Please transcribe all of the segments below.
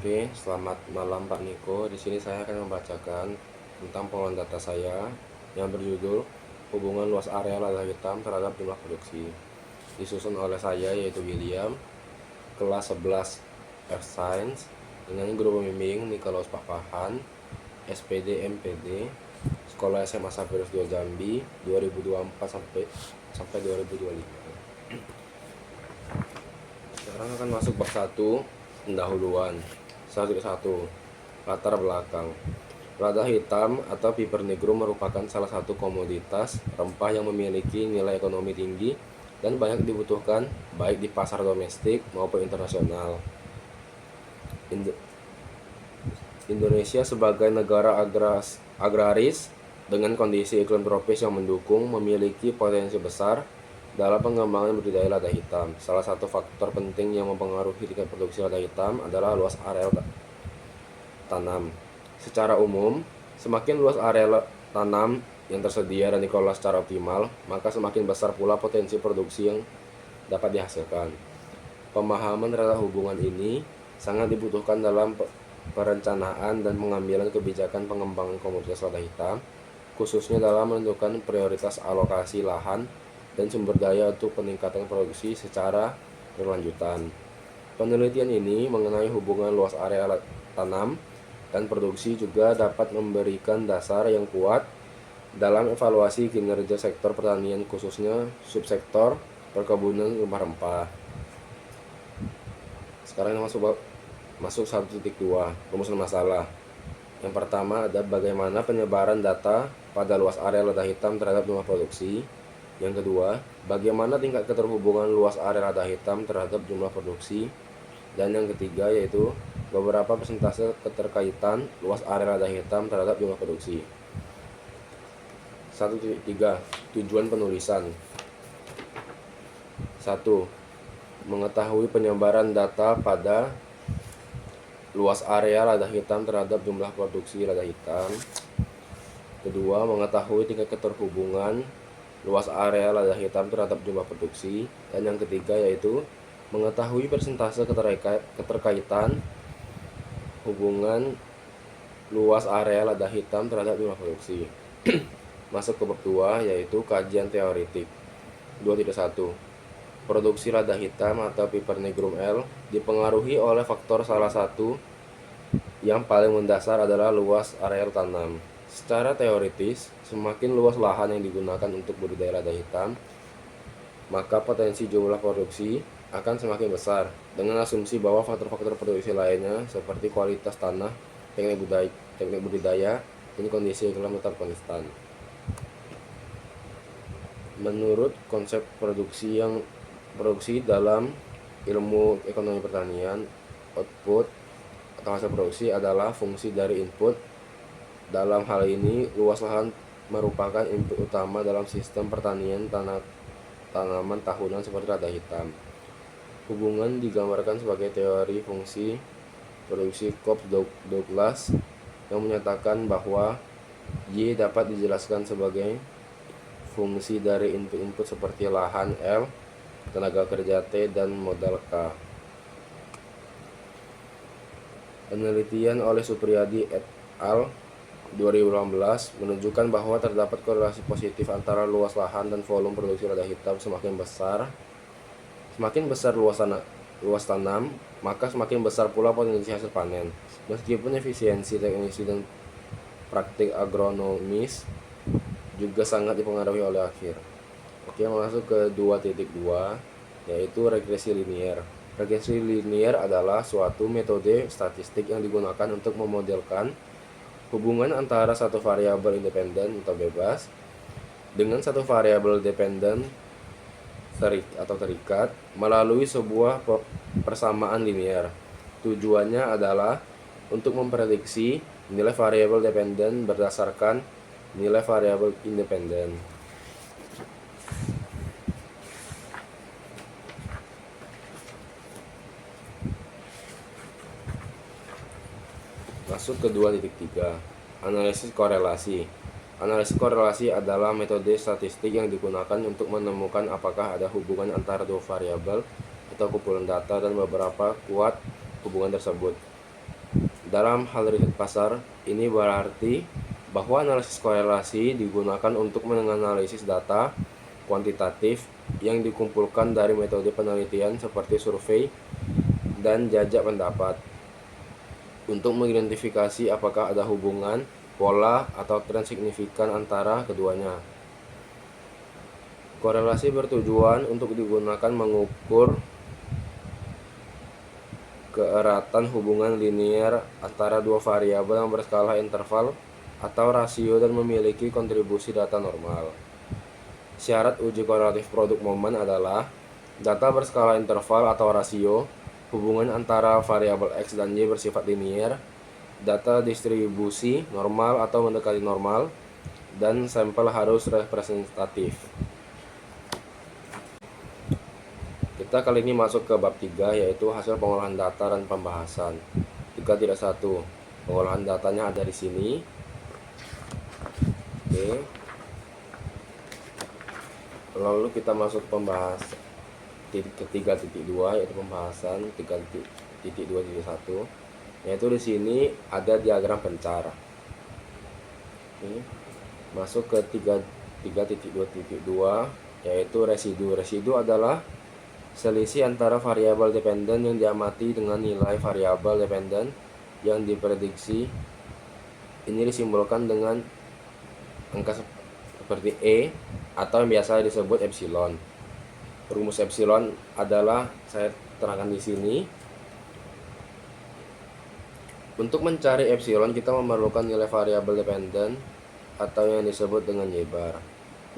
Oke, selamat malam Pak Niko. Di sini saya akan membacakan tentang pengolahan data saya yang berjudul hubungan luas area lada hitam terhadap jumlah produksi. Disusun oleh saya yaitu William, kelas 11 Earth Science dengan guru pembimbing Nikolaus Papahan, SPD MPD, Sekolah SMA Sapiros 2 Jambi 2024 sampai 2025. Sekarang akan masuk bab 1, pendahuluan. 1.1 Latar belakang. Lada hitam atau piper negro merupakan salah satu komoditas rempah yang memiliki nilai ekonomi tinggi dan banyak dibutuhkan baik di pasar domestik maupun internasional. Indonesia sebagai negara agraris dengan kondisi iklim tropis yang mendukung memiliki potensi besar dalam pengembangan budidaya lada hitam. Salah satu faktor penting yang mempengaruhi tingkat produksi lada hitam adalah luas area tanam. Secara umum, semakin luas area tanam yang tersedia dan dikelola secara optimal, maka semakin besar pula potensi produksi yang dapat dihasilkan. Pemahaman terhadap hubungan ini sangat dibutuhkan dalam perencanaan dan pengambilan kebijakan pengembangan komoditas lada hitam, khususnya dalam menentukan prioritas alokasi lahan dan sumber daya untuk peningkatan produksi secara berlanjutan. Penelitian ini mengenai hubungan luas area tanam dan produksi juga dapat memberikan dasar yang kuat dalam evaluasi kinerja sektor pertanian, khususnya subsektor perkebunan rempah-rempah. Sekarang masuk 1.2 rumusan masalah. Yang pertama ada bagaimana penyebaran data pada luas area lada hitam terhadap jumlah produksi. Yang kedua, bagaimana tingkat keterhubungan luas area lada hitam terhadap jumlah produksi. Dan yang ketiga yaitu beberapa persentase keterkaitan luas area lada hitam terhadap jumlah produksi. 1.3 Tujuan penulisan. 1. Mengetahui penyebaran data pada luas area lada hitam terhadap jumlah produksi lada hitam. Kedua, mengetahui tingkat keterhubungan luas area lada hitam terhadap jumlah produksi. Dan yang ketiga yaitu mengetahui persentase keterkaitan hubungan luas area lada hitam terhadap jumlah produksi. Masuk ke bab 2 yaitu kajian teoretik. 2.1 Produksi lada hitam atau piper negrum L dipengaruhi oleh faktor salah satu yang paling mendasar adalah luas area tanam. Secara teoritis, semakin luas lahan yang digunakan untuk budidaya lada hitam, maka potensi jumlah produksi akan semakin besar, dengan asumsi bahwa faktor-faktor produksi lainnya seperti kualitas tanah, teknik budidaya, dan kondisi iklim tetap konstan. Menurut konsep produksi dalam ilmu ekonomi pertanian, output atau hasil produksi adalah fungsi dari input. Dalam hal ini, luas lahan merupakan input utama dalam sistem pertanian tanaman tahunan seperti lada hitam. Hubungan digambarkan sebagai teori fungsi produksi Cobb-Douglas yang menyatakan bahwa Y dapat dijelaskan sebagai fungsi dari input-input seperti lahan L, tenaga kerja T, dan modal K. Penelitian oleh Supriyadi et al. 2018 menunjukkan bahwa terdapat korelasi positif antara luas lahan dan volume produksi lada hitam. Semakin besar luas tanam, maka semakin besar pula potensi hasil panen. Meskipun efisiensi teknisi dan praktik agronomis juga sangat dipengaruhi oleh akhir. Oke, masuk ke 2.2 yaitu regresi linier. Regresi linier adalah suatu metode statistik yang digunakan untuk memodelkan hubungan antara satu variabel independen atau bebas dengan satu variabel dependen atau terikat melalui sebuah persamaan linear. Tujuannya adalah untuk memprediksi nilai variabel dependen berdasarkan nilai variabel independen. Masuk ke 2.3 Analisis korelasi. Analisis korelasi adalah metode statistik yang digunakan untuk menemukan apakah ada hubungan antara dua variabel atau kumpulan data dan beberapa kuat hubungan tersebut. Dalam hal riset pasar, ini berarti bahwa analisis korelasi digunakan untuk menganalisis data kuantitatif yang dikumpulkan dari metode penelitian seperti survei dan jajak pendapat untuk mengidentifikasi apakah ada hubungan, pola, atau tren signifikan antara keduanya. Korelasi bertujuan untuk digunakan mengukur keeratan hubungan linear antara dua variabel yang berskala interval atau rasio dan memiliki kontribusi data normal. Syarat uji korelatif produk momen adalah data berskala interval atau rasio, hubungan antara variabel X dan Y bersifat linear, data distribusi normal atau mendekati normal, dan sampel harus representatif. Kita kali ini masuk ke bab 3, yaitu hasil pengolahan data dan pembahasan. 3.1. Pengolahan datanya ada di sini. Oke. Lalu kita masuk pembahasan ke 3.2, yaitu pembahasan 3.2.1, yaitu di sini ada diagram pencar. Oke. Masuk ke 3.2.2, yaitu residu. Residu adalah selisih antara variabel dependen yang diamati dengan nilai variabel dependen yang diprediksi. Ini disimbolkan dengan angka seperti E atau yang biasa disebut epsilon. Rumus epsilon adalah saya terangkan di sini. Untuk mencari epsilon kita memerlukan nilai variabel dependen atau yang disebut dengan Y-bar.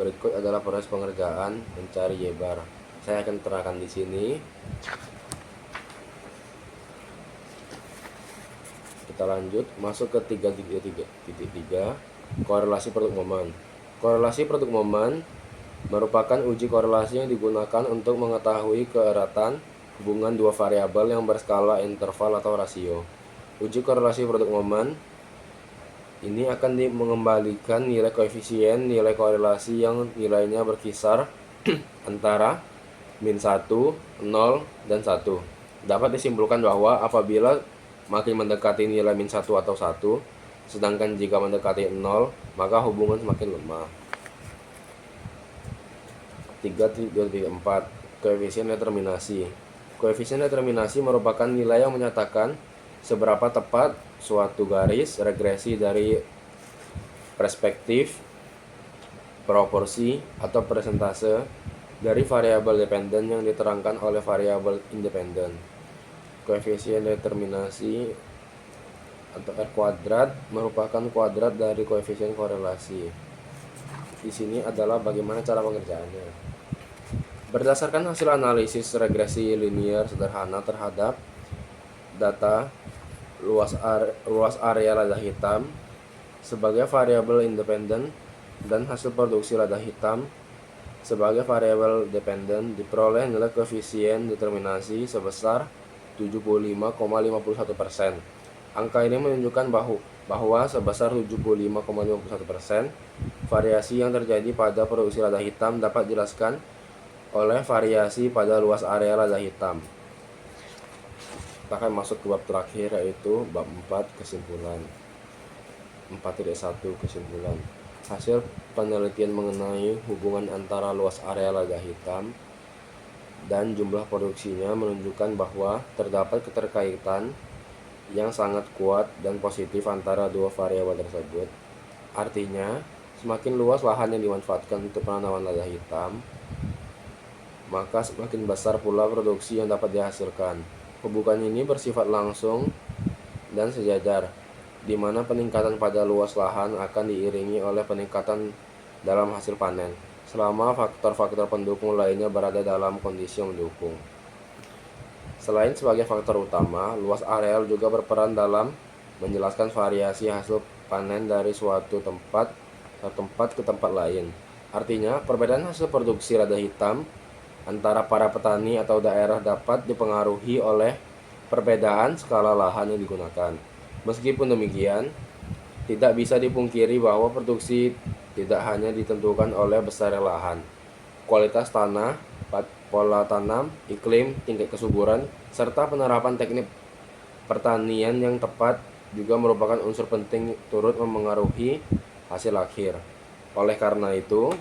Berikut adalah proses pengerjaan mencari Y-bar. Saya akan terangkan di sini. Kita lanjut masuk ke 3.3, korelasi produk momen. Korelasi produk momen merupakan uji korelasi yang digunakan untuk mengetahui keeratan hubungan dua variabel yang berskala interval atau rasio. Uji korelasi produk momen ini akan mengembalikan nilai koefisien nilai korelasi yang nilainya berkisar antara min 1, 0, dan 1. Dapat disimpulkan bahwa apabila makin mendekati nilai min 1 atau 1, sedangkan jika mendekati 0, maka hubungan semakin lemah. 3.4. Koefisien determinasi. Koefisien determinasi merupakan nilai yang menyatakan seberapa tepat suatu garis regresi dari perspektif, proporsi, atau persentase dari variabel dependen yang diterangkan oleh variabel independen. Koefisien determinasi atau R kuadrat merupakan kuadrat dari koefisien korelasi. Di sini adalah bagaimana cara pengerjaannya. Berdasarkan hasil analisis regresi linear sederhana terhadap data luas area lada hitam sebagai variabel independen dan hasil produksi lada hitam sebagai variabel dependen, diperoleh nilai koefisien determinasi sebesar 75,51%. Angka ini menunjukkan bahwa sebesar 75,51% variasi yang terjadi pada produksi lada hitam dapat dijelaskan oleh variasi pada luas area lada hitam. Kita akan masuk ke bab terakhir, yaitu bab 4, kesimpulan. 4.1 kesimpulan. Hasil penelitian mengenai hubungan antara luas area lada hitam dan jumlah produksinya menunjukkan bahwa terdapat keterkaitan yang sangat kuat dan positif antara dua variabel tersebut. Artinya, semakin luas lahan yang dimanfaatkan untuk penanaman lada hitam, maka semakin besar pula produksi yang dapat dihasilkan. Hubungan ini bersifat langsung dan sejajar, di mana peningkatan pada luas lahan akan diiringi oleh peningkatan dalam hasil panen, selama faktor-faktor pendukung lainnya berada dalam kondisi yang mendukung. Selain sebagai faktor utama, luas areal juga berperan dalam menjelaskan variasi hasil panen dari suatu tempat ke tempat lain. Artinya, perbedaan hasil produksi lada hitam antara para petani atau daerah dapat dipengaruhi oleh perbedaan skala lahan yang digunakan. Meskipun demikian, tidak bisa dipungkiri bahwa produksi tidak hanya ditentukan oleh besar lahan, kualitas tanah, pola tanam, iklim, tingkat kesuburan, serta penerapan teknik pertanian yang tepat juga merupakan unsur penting turut memengaruhi hasil akhir. Oleh karena itu,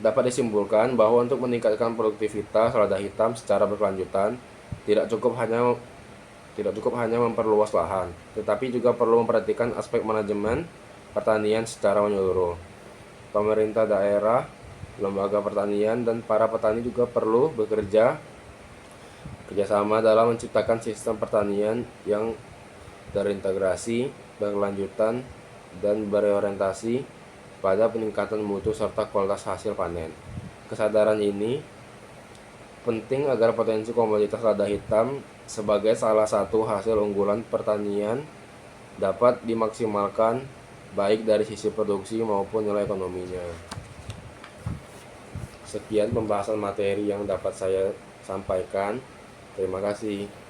dapat disimpulkan bahwa untuk meningkatkan produktivitas lada hitam secara berkelanjutan tidak cukup hanya memperluas lahan, tetapi juga perlu memperhatikan aspek manajemen pertanian secara menyeluruh. Pemerintah daerah, lembaga pertanian, dan para petani juga perlu kerjasama dalam menciptakan sistem pertanian yang terintegrasi, berkelanjutan, dan berorientasi pada peningkatan mutu serta kualitas hasil panen. Kesadaran ini penting agar potensi komoditas lada hitam sebagai salah satu hasil unggulan pertanian dapat dimaksimalkan baik dari sisi produksi maupun nilai ekonominya. Sekian pembahasan materi yang dapat saya sampaikan. Terima kasih.